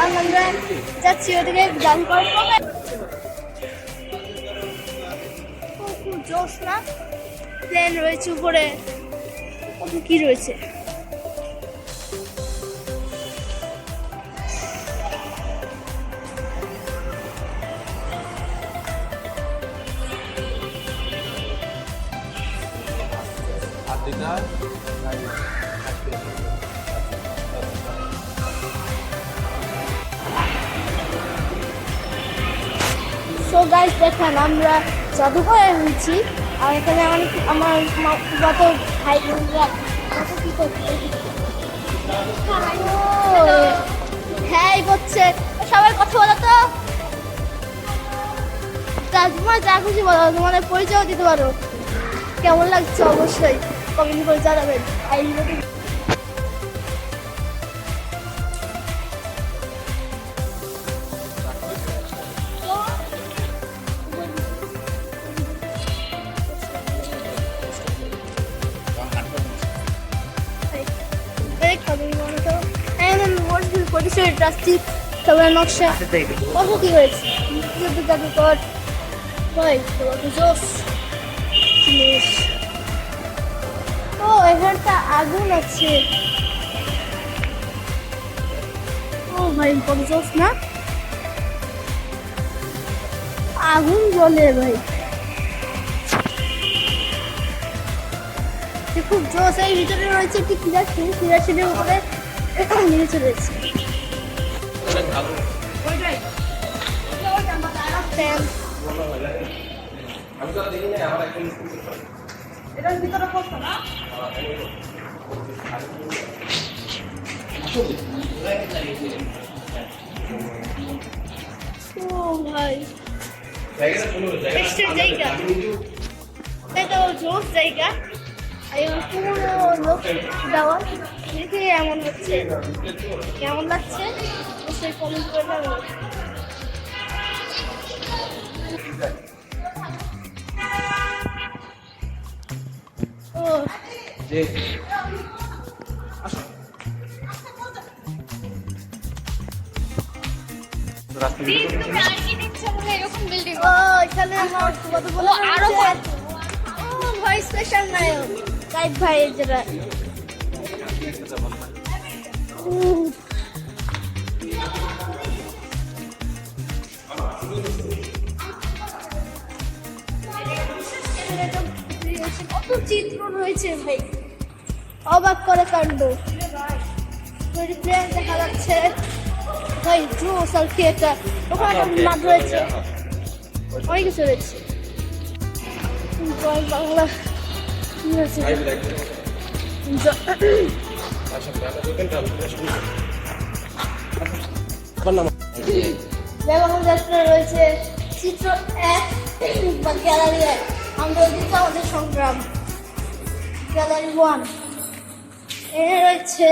আমরা যাচ্ছি ওদিকে গান করবো। খুব জোশ না, প্লেন রয়েছে উপরে, কত কি রয়েছে। সো গাইস দেখেন আমরা জাদুঘরে রয়েছি, আর এখানে আমার গত ভাই বোনরা কত কি করছে। হ্যাঁ এই করছে, সবাই কথা বলো তো। তোমার যা খুশি বলো, তোমাদের পরিচয় দিতে পারো, কেমন লাগছে অবশ্যই কমেন্ট করে জানাবেন। পরিচয় রাস্তি তারপরে নকশা কত কি হয়েছে জাদুকর ভাই, জোস জিনিস। ও এখানটা আগুন আছে, ও ভাই কত জোস না, আগুন জ্বলে ভাই, খুব জোস। এই ভিতরে রয়েছে একটি ক্রীড়াশীলের উপরে নিচে রয়েছে। ও ভাই জায়গা, এটা জোস জায়গা, পুরো লোক দেওয়া দেখে এমন হচ্ছে, কেমন লাগছে সেই কমেন্ট করে জানাবো। ও এখানে আমার কত বলো আরো ভাই স্পেশাল নায়ক গাইড ভাই যেটা কত চিত্র রয়েছে ভাই, অবাক করে কাণ্ড। প্লেন দেখা যাচ্ছে ভাই, জোস আর কি একটা, ওখানে মাঠ রয়েছে, অনেক কিছু রয়েছে। বাংলা যাত্রা রয়েছে, চিত্র 1 বা গ্যালারি 1, আমরা দিকে আমাদের সংগ্রাম, গ্যালারি 1 এ রয়েছে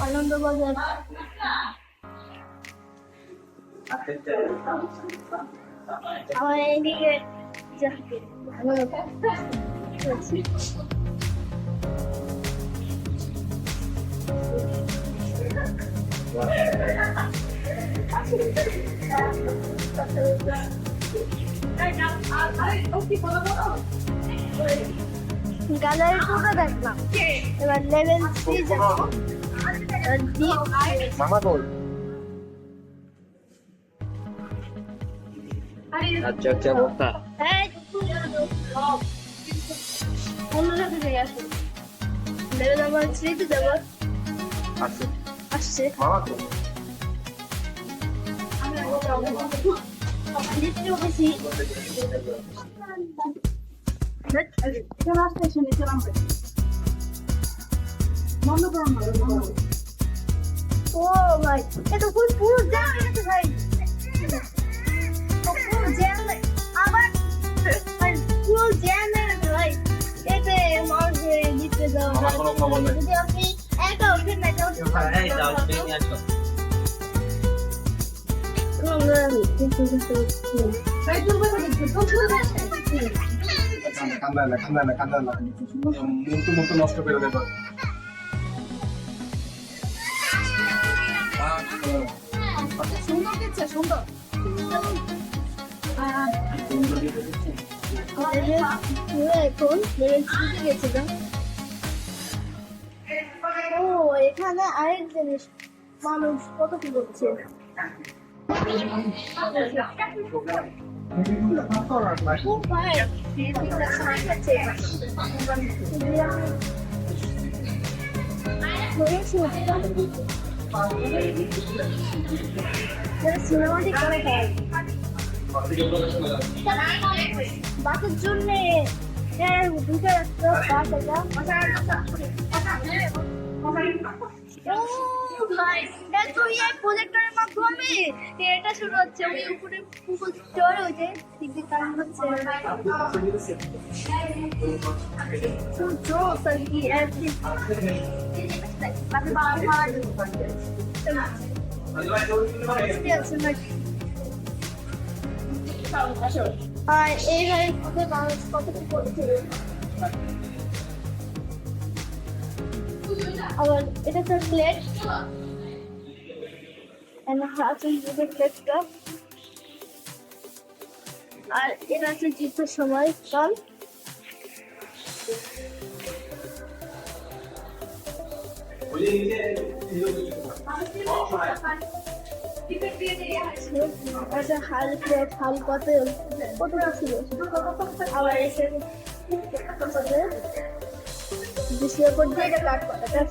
আনন্দবাজার আমার এইদিকে গ্যালারি টুটা দেখলাম, এবার লেভেল 3 যাবো। মামা বল আচ্ছা আচ্ছা বলতা অন্যটাতে যাই আসুন, লেভেল নাম্বার 3 তে যাবো। আছে আসছে মামা তো দ্বিতীয় বেশি ও ভাই এটা ফুল পুরো জ্যাম হয়ে গেছে ভাই, পুরো জ্যাম আবার পুরো জ্যাম হয়ে গেছে ভাই। এতে মাউস দিতে দাও, যদি আপনি একা ওঠেন না এটা কান্দা মুখ নষ্ট করে দেবো সুন্দর দিচ্ছে সুন্দর। এখন গেছিলাম। ও এখানে আরেক জিনিস, মানুষ কত কি করছে। সিনেমাটিক করে খায় বাসের জন্য দুটো একটা বাস ভাই দেখো এই প্রজেক্টরের মাধ্যমে এটা শুরু হচ্ছে, ওই উপরে পুকুর চড়ে হয়েছে দিকে কারণ হচ্ছে আর এইভাবে মানুষ কত কি করছে। আবার এটা তো প্লেট প্লেটটা, আর এটা হচ্ছে যুদ্ধের সময় কাল। হাল প্লেট হাল পাতে কত ছিল। আবার এসে বিষয় করতে এটা কাট পাতা।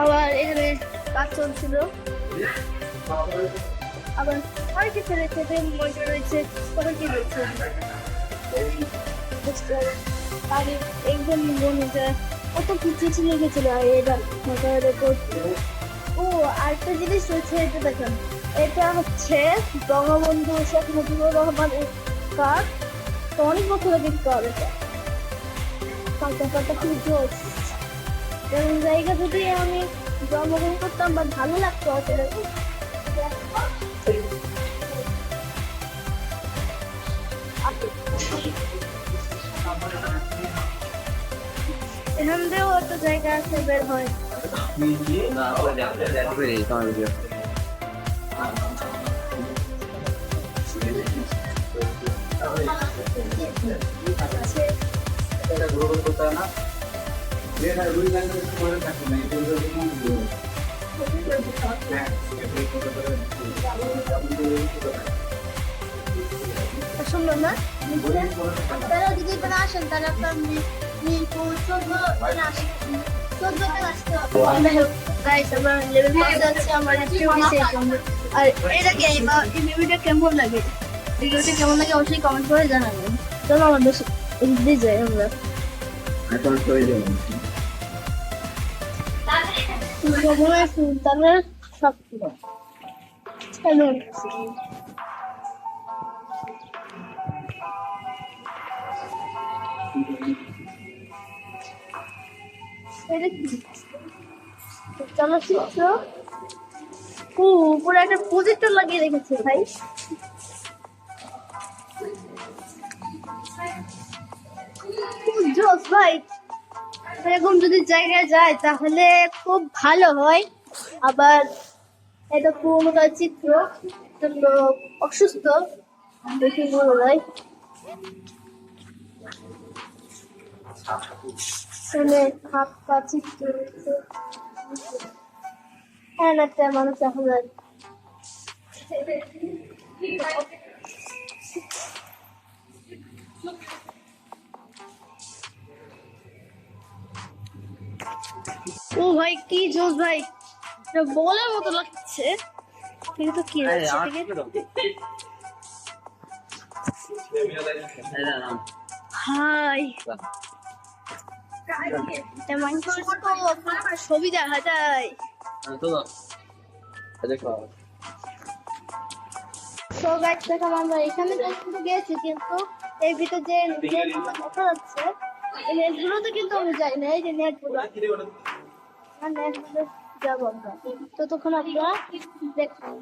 আবার এখানে কাজ চলছিল, আবার অনেক কিছু রয়েছে, মজা রয়েছে, কত কি রয়েছে। আর একজন মনে কত কিছু ছিল গেছিল এটা করতে। ও আরেকটা জিনিস রয়েছে, এটা দেখেন, এটা হচ্ছে বঙ্গবন্ধু শেখ মুজিবুর রহমানের কার্ড। তো অনেক বছর আগে কার্ড, এটা কার্ডটা খুব জোস। এমন জায়গা যদি আমি জন্মগ্রহণ করতাম বা ভালো লাগতো আসলে। এখান দিয়েও একটা জায়গা আছে বের হয়। সুন্দর না? আপনারা যদি এখানে আসেন তাহলে আপনার মিরপুর 14 আসতে হবে। গাইস আমরা লেভেল 5 যাচ্ছি, আমরা আর এটাকে এই ভিডিওটা কেমন লাগে, ভিডিওটা কেমন লাগে অবশ্যই কমেন্ট করে জানাবেন। চলো আমাদের এদিকে যাই আমরা। এখন চলে যাব সুন্দরবনের সুলতানের সব। চলো এটা কি চলচ্চিত্র? উপরে একটা প্রজেক্টর লাগিয়ে রেখেছে ভাই। খুব জোস ভাই, এরকম যদি জায়গায় যায় তাহলে খুব ভালো হয়। আবার এটা পুরোনোকার চিত্র, একটা লোক অসুস্থ দেখে মনে হয়। শুনে হাত পা চিত্র হ্যাঁ একটা মানুষ এখন ও ভাই কি জোস ভাই, এটা বলার মতো লাগছে কিন্তু কি হচ্ছে হাই ছবি দেখা যায়। আমরা এখানে গেছি কিন্তু এর ভিতরে যে নেটগুলো দেখা যাচ্ছে এই নেটগুলোতে কিন্তু আমি যাই না। এই যে নেটগুলো যাবো আমরা, ততক্ষণ আপনারা দেখুন।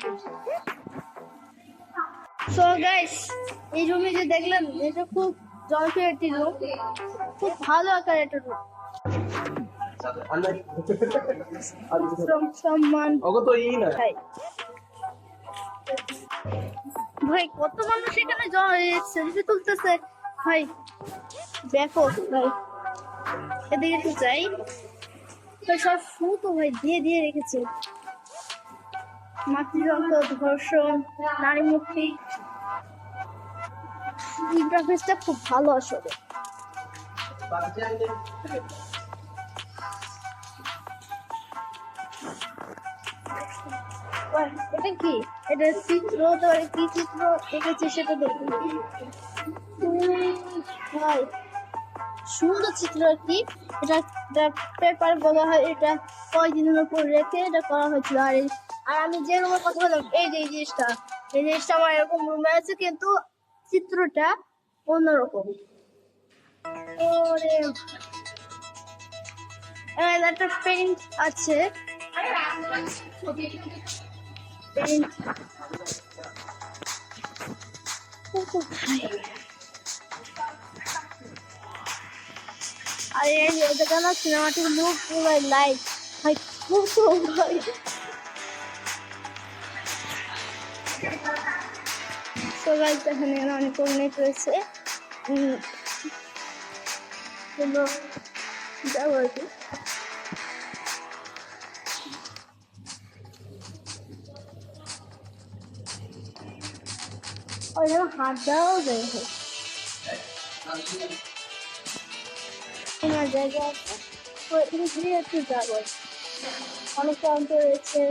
সো গাইস, এই রুমে যে দেখলাম এটা খুব জনপ্রিয় একটি রুম, খুব ভালো আকার একটা রুম। সম্মান ভাই কত মানুষ এখানে সেলফি তুলতেছে ভাই, ব্যাপক ভাই। এদিকে একটু যাই, সব ফুটো ভাই দিয়ে দিয়ে রেখেছে। মাতৃযন্ত্র, ধর্ষণ, নারী মুক্তি, ইন্টারফেসটা খুব ভালো আসলে। এটা কি? এটা চিত্র, তারপরে কি চিত্র এঁকেছে সেটা দেখুন ভাই, সুন্দর চিত্র আর কি। এটা পেপার বলা হয়, এটা কয়দিনের উপর রেখে এটা করা হয়েছিল। আর আমি যে রুমের কথা বললাম এই যে এই জিনিসটা আমার এরকম রুমে আছে কিন্তু চিত্রটা অন্যরকম। ওরে একটা পেইন্ট আছে, পেইন্ট আর এটা না সিনেমাটিক লুক পুরো লাইট ভাই, খুব ভাই। তো গাইস এখানে অনেক নেট রয়েছে, যাবো আর কি। হাত দেওয়াও যায় জায়গা আছে, তো এখানে একটু যাবো, অনেক অন্তর রয়েছে।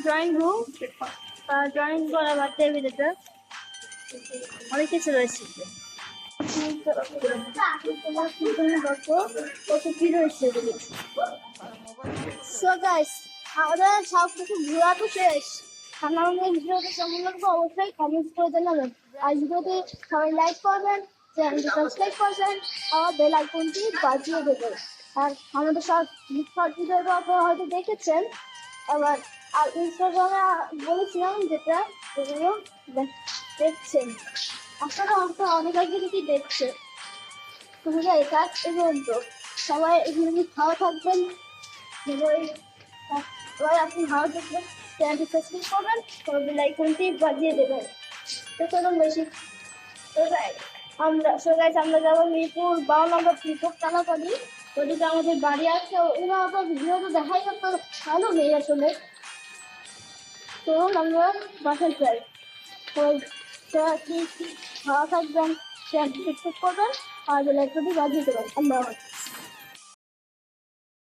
ড্রয়িং রুম, ড্রয়িং করা বা টেবিলটা অনেক কিছু রয়েছে। কত কি রয়েছে আমাদের সব কিছু ঘোরা তো শেষ। আমাদের ভিডিওটা কেমন লাগবে অবশ্যই কমেন্ট করে জানাবেন। আর ভিডিওতে সবাই লাইক করবেন, চ্যানেলটি সাবস্ক্রাইব করবেন, আর বেল আইকনটি বাজিয়ে দেবেন। আর আমাদের সব ভিডিওটা আপনারা হয়তো দেখেছেন আবার, আর ইনস্টাগ্রামে বলেছিলাম যেটা এগুলো দেখছেন আপনারা অনেক আগে যদি দেখছে। তুমি এটা পর্যন্ত সবাই এগুলো ভালো থাকবেন, সবাই আপনি ভালো থাকবেন, চ্যানেলটি সাবস্ক্রাইব করবেন, বেল আইকনটি বাজিয়ে দেবেন। তো চলুন বেশি আমরা যাবো মিরপুর 52 নম্বর পিকক টানাপানি। ওদিকে আমাদের বাড়ি আছে, ওরা আবার ভিডিও তো দেখাই তো ভালো নেই আসলে। তো আমরা বাসায় যাই। তো ভালো থাকবেন, শেয়ার করবেন আর লাইক বাজিয়ে দেবেন। আল্লাহ হাফেজ।